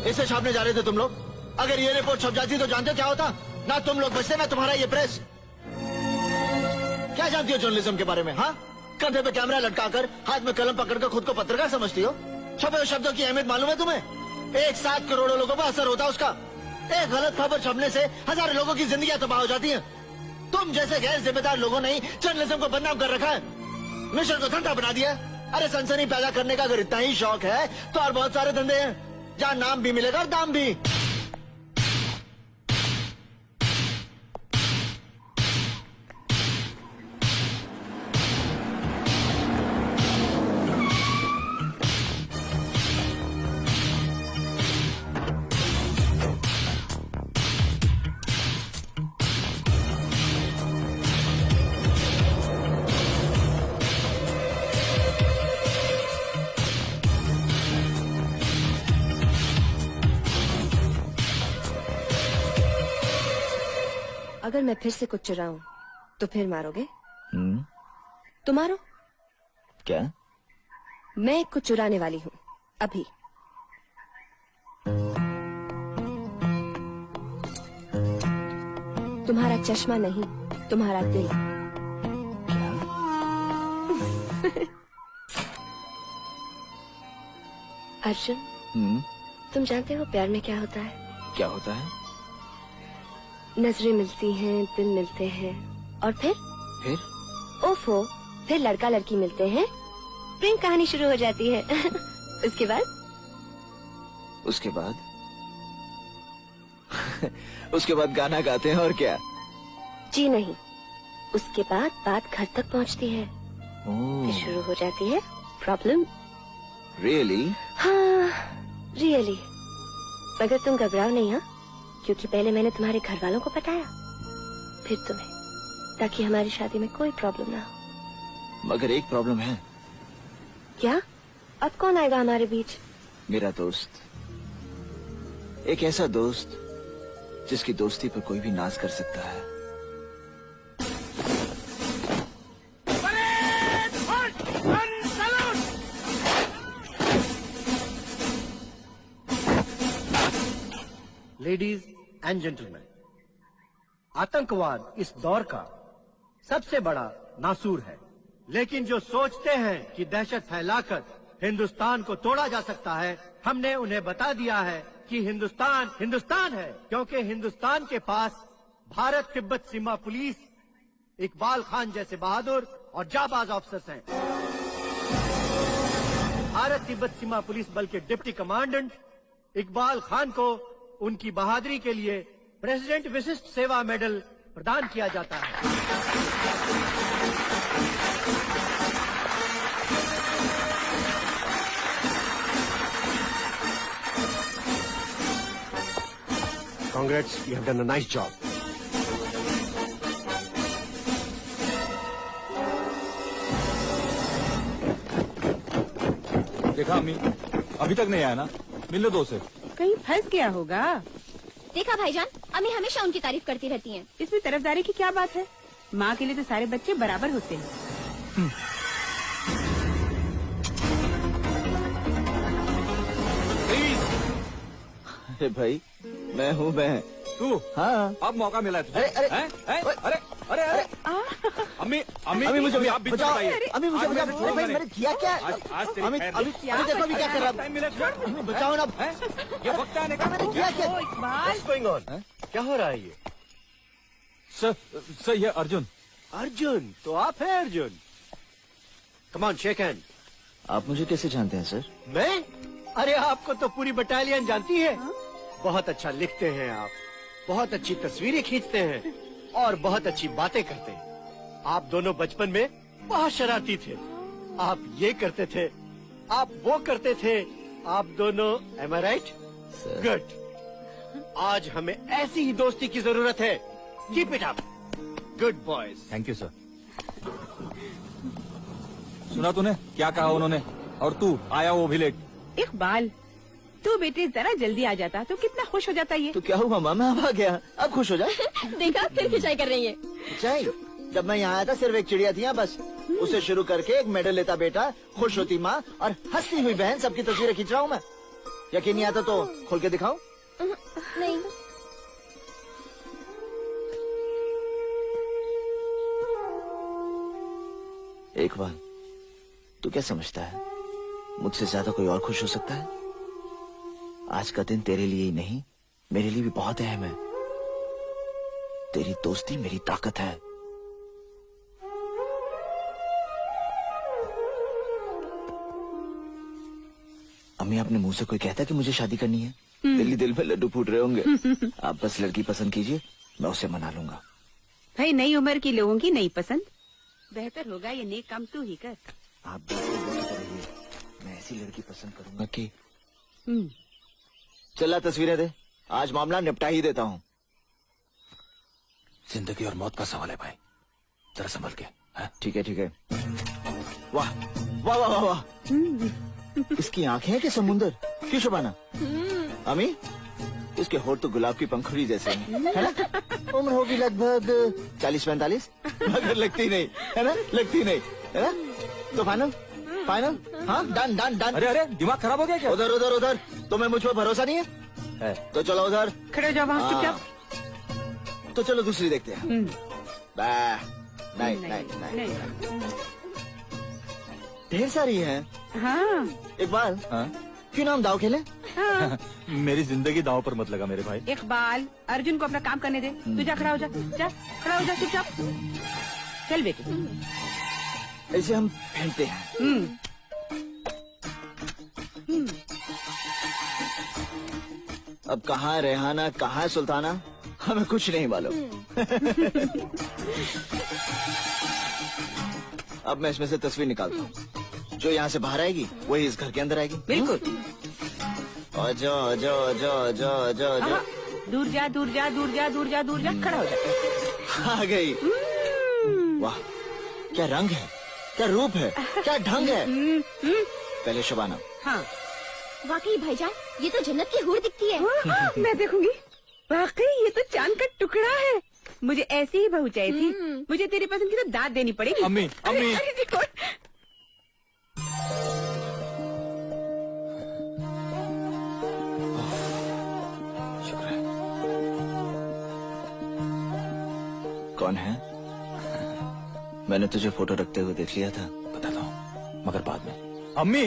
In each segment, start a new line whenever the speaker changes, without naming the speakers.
इसे छापने जा रहे थे तुम लोग? अगर ये रिपोर्ट छप जाती तो जानते क्या होता? ना तुम लोग बचते ना तुम्हारा ये प्रेस। क्या जानती हो जर्नलिज्म के बारे में? हाँ, कंधे पे कैमरा लटकाकर हाथ में कलम पकड़कर खुद को पत्रकार समझती हो? छपे हुए शब्दों की अहमियत मालूम है तुम्हें? 1-7 करोड़ों लोगों पर असर होता है उसका। एक गलत खबर छपने से हजारों लोगों की जिंदगियां तबाह हो जाती हैं। तुम जैसे गैर जिम्मेदार लोगों ने जर्नलिज्म को बदनाम कर रखा है, मिशन को धंधा बना दिया। अरे सनसनी पैदा करने का अगर इतना ही शौक है तो और बहुत सारे धंधे हैं जहाँ नाम भी मिलेगा और दाम भी।
अगर मैं फिर से कुछ चुराऊं तो फिर मारोगे? तो मारो।
क्या?
मैं कुछ चुराने वाली हूँ अभी। तुम्हारा चश्मा नहीं, तुम्हारा दिल।
क्या?
अर्जुन, तुम जानते हो प्यार में क्या होता है?
क्या होता है?
नजरें मिलती हैं, दिल मिलते हैं और फिर ओफो, फिर लड़का लड़की मिलते हैं, प्रेम कहानी शुरू हो जाती है। उसके बाद
उसके बाद गाना गाते हैं और क्या?
जी नहीं, उसके बाद बात घर तक पहुंचती है, फिर शुरू हो जाती है प्रॉब्लम।
रियली?
हाँ रियली। मगर तुम घबराओ नहीं, हाँ, क्योंकि पहले मैंने तुम्हारे घर वालों को पटाया, फिर तुम्हें, ताकि हमारी शादी में कोई प्रॉब्लम ना हो।
मगर एक प्रॉब्लम है।
क्या? अब कौन आएगा हमारे बीच?
मेरा दोस्त, एक ऐसा दोस्त जिसकी दोस्ती पर कोई भी नाज कर सकता है।
लेडीज एंड जेंटलमैन, आतंकवाद इस दौर का सबसे बड़ा नासूर है, लेकिन जो सोचते हैं कि दहशत फैलाकर हिंदुस्तान को तोड़ा जा सकता है, हमने उन्हें बता दिया है कि हिंदुस्तान हिंदुस्तान है, क्योंकि हिंदुस्तान के पास भारत तिब्बत सीमा पुलिस, इकबाल खान जैसे बहादुर और जाबाज ऑफिसर्स हैं। भारत तिब्बत सीमा पुलिस बल के डिप्टी कमांडेंट इकबाल खान को उनकी बहादुरी के लिए प्रेसिडेंट विशिष्ट सेवा मेडल प्रदान किया जाता है। Congrats, you have done a nice job.
देखा अम्मी, अभी तक नहीं आया ना, मिलने दो उसे।
कहीं फंस गया होगा।
देखा भाईजान, अम्मी हमेशा उनकी तारीफ करती रहती हैं।
इसमें तरफदारी की क्या बात है? माँ के लिए तो सारे बच्चे बराबर होते हैं।
अरे भाई, मैं हूँ मैं।
तू?
हाँ।
अब मौका मिला है तुझे।
अरे
अरे अरे अरे अम्मी अम्मी
अम्मी मुझे
आप भी बताइए।
अम्मी मुझे बचाओ। भाई मैंने किया क्या? अम्मी अभी देखो अभी क्या कर रहा हूँ। अम्मी बचाओ ना।
ये वक्त आने का।
मैंने किया क्या?
What's going on? क्या हो रहा है ये?
सर ये अर्जुन।
अर्जुन, तो आप हैं Arjun? Come on, shake hand.
आप मुझे कैसे जानते हैं सर?
मैं? अरे आपको तो पूरी बटालियन जानती है। बहुत अच्छा लिखते हैं आप, बहुत अच्छी तस्वीरें खींचते हैं और बहुत अच्छी बातें करते हैं। आप दोनों बचपन में बहुत शरारती थे। आप ये करते थे, आप वो करते थे, आप दोनों, am I right? Good. आज हमें ऐसी ही दोस्ती की जरूरत है। Keep it up. Good boys.
Thank you sir. सुना तूने क्या कहा उन्होंने? और तू आया वो भी लेट।
इकबाल, तू बेटे जरा जल्दी आ जाता तो कितना खुश हो जाता ये।
तो क्या हुआ मामा, अब आ गया, अब खुश हो जा।
देखा, फिर खिंचाई कर रही है।
खिंचाई? जब मैं यहाँ आया था सिर्फ एक चिड़िया थी यहाँ बस, उसे शुरू करके एक मेडल लेता बेटा, खुश होती माँ और हंसती हुई बहन, सबकी तस्वीरें खींच रहा हूँ मैं। यकीन नहीं आता तो खोल के दिखाओ।
नहीं।
एक बार तू क्या समझता है मुझसे ज्यादा कोई और खुश हो सकता है? आज का दिन तेरे लिए ही नहीं मेरे लिए भी बहुत अहम है। तेरी दोस्ती मेरी ताकत है। अम्मी अपने मुंह से कोई कहता है कि मुझे शादी करनी है? दिल्ली दिल में लड्डू फूट रहे होंगे। आप बस लड़की पसंद कीजिए, मैं उसे मना लूंगा।
भाई नई उम्र की लोगों की नई पसंद, बेहतर होगा ये नेक काम तू ही कर।
आप बिल्कुल बेफिक्र रहिए, मैं ऐसी लड़की पसंद करूंगा कि चला तस्वीरें दे, आज मामला निपटा ही देता हूँ।
जिंदगी और मौत का सवाल है भाई, जरा संभल के। हाँ?
ठीक है ठीक है। वाह वाह वाह वाह वाह, इसकी आंखें हैं कि समुंदर? क्यों शबाना? अमी, इसके होठ तो गुलाब की पंखुड़ी जैसे हैं, है ना? उम्र होगी लगभग 40-45, मगर लगती नहीं, है ना? लगती नहीं, है ना? तो फाइनल फाइनल, हाँ डन डन डन।
अरे अरे दिमाग खराब हो गया क्या?
उधर उधर उधर, तुम्हें मुझ पर भरोसा नहीं है? तो चलो उधर
खड़े हो जाओ वहाँ
हाँ।
चुपचाप।
तो चलो दूसरी देखते हैं। नहीं नहीं नहीं,
नहीं।
ढेर सारी है।
हाँ
इकबाल,
हाँ?
क्यों नाम दाव खेले?
हाँ।
मेरी जिंदगी दांव पर मत लगा मेरे भाई।
इकबाल, अर्जुन को अपना काम करने दे। तू जा खड़ा हो जा, जा खड़ा हो जा चुपचाप। चल बेटे।
ऐसे हम फेंकते हैं। अब कहाँ रेहाना कहाँ सुल्ताना हमें कुछ नहीं मालूम। अब मैं इसमें से तस्वीर निकालता हूँ, जो यहाँ से बाहर आएगी वही इस घर के अंदर आएगी।
बिल्कुल।
और जो जो जो जो जो जो
दूर जा दूर जा दूर जा दूर जा दूर जा, खड़ा हो जा।
आ गई। वाह, क्या रंग है, क्या रूप है, क्या ढंग है। पहले शबाना।
हाँ।
वाकई भाईजान, ये तो जन्नत की हूर दिखती है।
मैं देखूंगी। वाकई ये तो चांद का टुकड़ा है। मुझे ऐसी ही बहू चाहिए थी। मुझे तेरी पसंद की तो दाद देनी पड़ेगी।
अम्मी अम्मी,
अरे देखो।
शुक्र है।
कौन है? मैंने तुझे फोटो रखते हुए देख लिया था।
बताता हूँ मगर बाद में। अम्मी,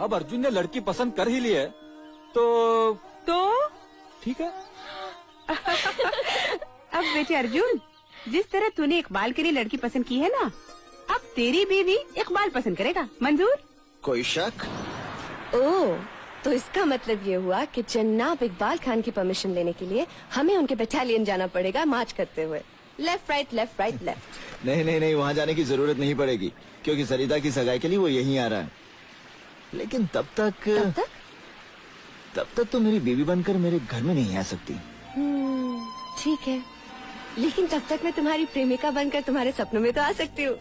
अब अर्जुन ने लड़की पसंद कर ही ली है तो ठीक है।
अब बेटे अर्जुन, जिस तरह तूने इकबाल के लिए लड़की पसंद की है ना, अब तेरी बीवी इकबाल पसंद करेगा। मंजूर?
कोई शक?
ओह, तो इसका मतलब ये हुआ कि जनाब इकबाल खान की परमिशन लेने के लिए हमें उनके बटालियन जाना पड़ेगा मार्च करते हुए। Left right left right left.
नहीं नहीं नहीं, वहाँ जाने की जरूरत नहीं पड़ेगी, क्योंकि सरिता की सगाई के लिए वो यहीं आ रहा है। लेकिन तब तक तो मेरी बीवी बनकर मेरे घर में नहीं आ सकती।
ठीक है, लेकिन तब तक मैं तुम्हारी प्रेमिका बनकर तुम्हारे सपनों में तो आ सकती हूँ।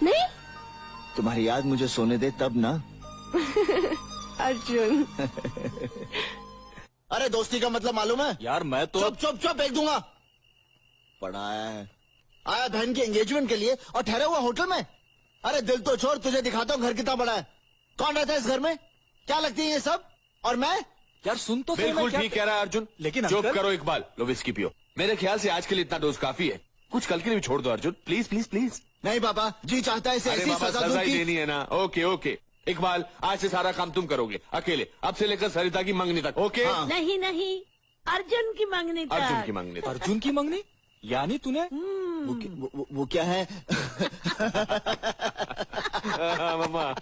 नहीं?
तुम्हारी याद मुझे सोने दे तब ना।
अर्जुन।
अरे दोस्ती का मतलब मालूम है?
यार मैं तो
चुप चुप चुप फेंक दूंगा। पढ़ा है, आया बहन की एंगेजमेंट के लिए और ठहरा हुआ होटल में। अरे दिल तो छोड़, तुझे दिखाता हूँ घर कितना बड़ा है। कौन रहता है इस घर में? क्या लगती है ये सब? और मैं?
यार सुन तो सही, मैं
बिल्कुल
क्या
ठीक कह रहा है अर्जुन।
लेकिन
चुप
अंकल-
करो इकबाल, लो विस्की पियो। मेरे ख्याल से आज के लिए इतना डोज काफी है। कुछ कल के लिए भी छोड़ दो अर्जुन, प्लीज प्लीज प्लीज।
नहीं पापा, जी चाहता है इसे
अरे
ऐसी
बाबा
सजा दूं
सजा ही
कि
देनी है ना। ओके ओके इकबाल, आज से सारा काम तुम करोगे अकेले, अब से लेकर सरिता की मंगनी तक। ओके
हाँ।
नहीं नहीं, अर्जुन की मंगनी तक।
अर्जुन की मंगनी तक।
अर्जुन की मंगनी? यानी तूने
वो क्या है?
मामा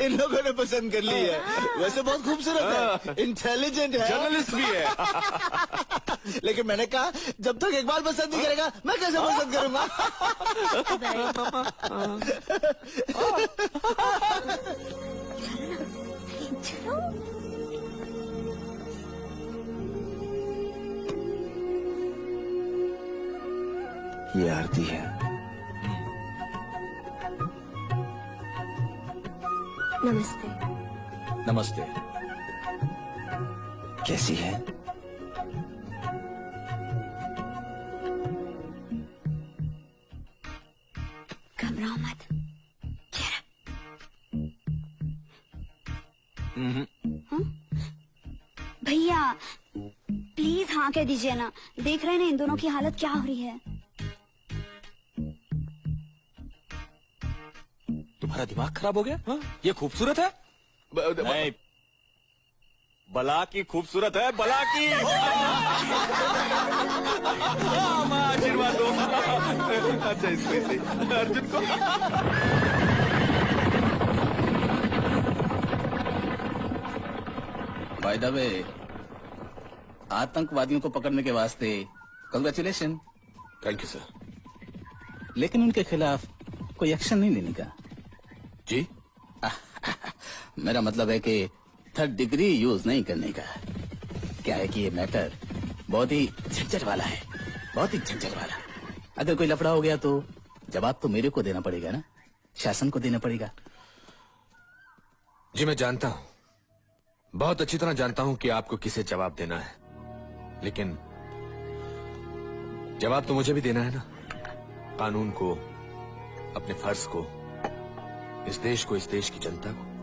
इन लोगों ने पसंद कर ली है। वैसे बहुत खूबसूरत है, इंटेलिजेंट है,
जर्नलिस्ट भी है।
लेकिन मैंने कहा जब तक इकबाल पसंद नहीं करेगा मैं कैसे पसंद करूंगा? ये आरती है।
नमस्ते।
नमस्ते।
कैसी है?
घबराओ मत।
भैया प्लीज हाँ कह दीजिए ना, देख रहे हैं ना इन दोनों की हालत क्या हो रही है।
तुम्हारा दिमाग खराब हो गया? हाँ? ये खूबसूरत है? नहीं, बला की खूबसूरत है, बला की। माँ आशीर्वाद दो। अच्छा इसको अर्जुन को।
बाय द वे, आतंकवादियों को पकड़ने के वास्ते कांग्रेचुलेशन।
Thank you sir.
लेकिन उनके खिलाफ कोई एक्शन नहीं लेने का।
जी?
मेरा मतलब है कि 3rd डिग्री यूज नहीं करने का। क्या है कि ये मैटर बहुत ही झंझट वाला है, बहुत ही झंझट वाला। अगर कोई लफड़ा हो गया तो जवाब तो मेरे को देना पड़ेगा ना, शासन को देना पड़ेगा।
जी मैं जानता हूं, बहुत अच्छी तरह जानता हूं कि आपको किसे जवाब देना है, लेकिन जवाब तो मुझे भी देना है ना, कानून को, अपने फर्ज को, इस देश को, इस देश की जनता को।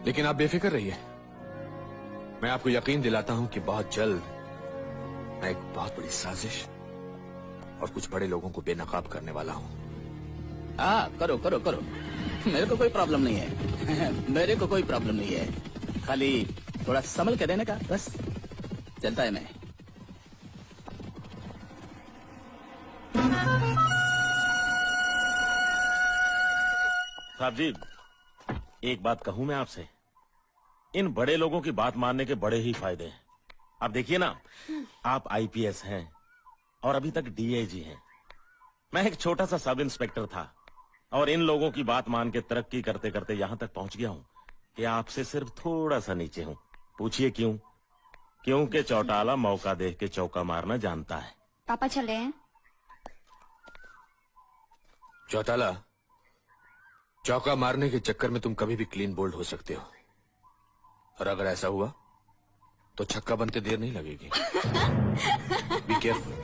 लेकिन आप बेफिक्र रहिए, मैं आपको यकीन दिलाता हूं कि बहुत जल्द मैं एक बहुत बड़ी साजिश और कुछ बड़े लोगों को बेनकाब करने वाला हूं।
हाँ करो करो करो, मेरे को कोई प्रॉब्लम नहीं है। मेरे को कोई प्रॉब्लम नहीं है, खाली थोड़ा संभल के रहने का बस। चलता है मैं।
साहब जी, एक बात कहूं मैं आपसे, इन बड़े लोगों की बात मानने के बड़े ही फायदे हैं। आप देखिए ना, आप आईपीएस हैं और अभी तक डीआईजी हैं। मैं एक छोटा सा सब इंस्पेक्टर था और इन लोगों की बात मान के तरक्की करते करते यहां तक पहुंच गया हूं कि आपसे सिर्फ थोड़ा सा नीचे हूं। पूछिए क्यों? क्योंकि चौटाला मौका देख के चौका मारना जानता है।
पापा चले हैं?
चौटाला, चौका मारने के चक्कर में तुम कभी भी क्लीन बोल्ड हो सकते हो, और अगर ऐसा हुआ तो छक्का बनते देर नहीं लगेगी। Be careful.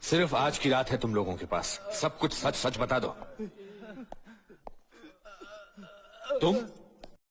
सिर्फ आज की रात है तुम लोगों के पास, सब कुछ सच सच बता दो। तुम